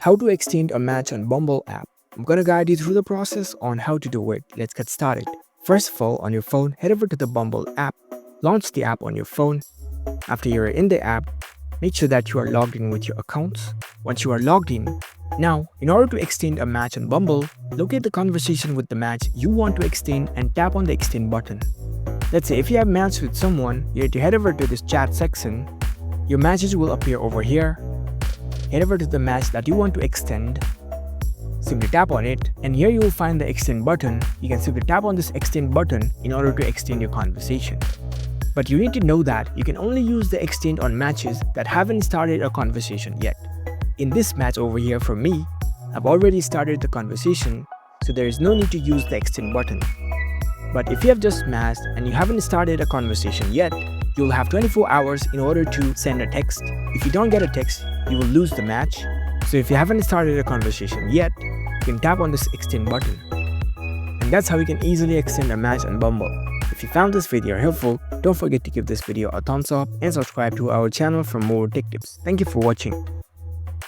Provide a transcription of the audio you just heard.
How to extend a match on Bumble app. I'm gonna guide you through the process on how to do it. Let's get started. First of all, on your phone, head over to the Bumble app. Launch the app on your phone. After you're in the app, make sure that you are logged in with your accounts. Once you are logged in, now, in order to extend a match on Bumble, locate the conversation with the match you want to extend and tap on the extend button. Let's say if you have matched with someone, you have to head over to this chat section. Your matches will appear over here. Head over to the match that you want to extend. Simply tap on it, and here you will find the extend button. You can simply tap on this extend button in order to extend your conversation. But you need to know that you can only use the extend on matches that haven't started a conversation yet. In this match over here for me, I've already started the conversation, so there is no need to use the extend button. But if you have just matched and you haven't started a conversation yet, you'll have 24 hours in order to send a text. If you don't get a text, you will lose the match. So if you haven't started a conversation yet, you can tap on this extend button. And that's how you can easily extend a match on Bumble. If you found this video helpful, don't forget to give this video a thumbs up and subscribe to our channel for more tech tips. Thank you for watching.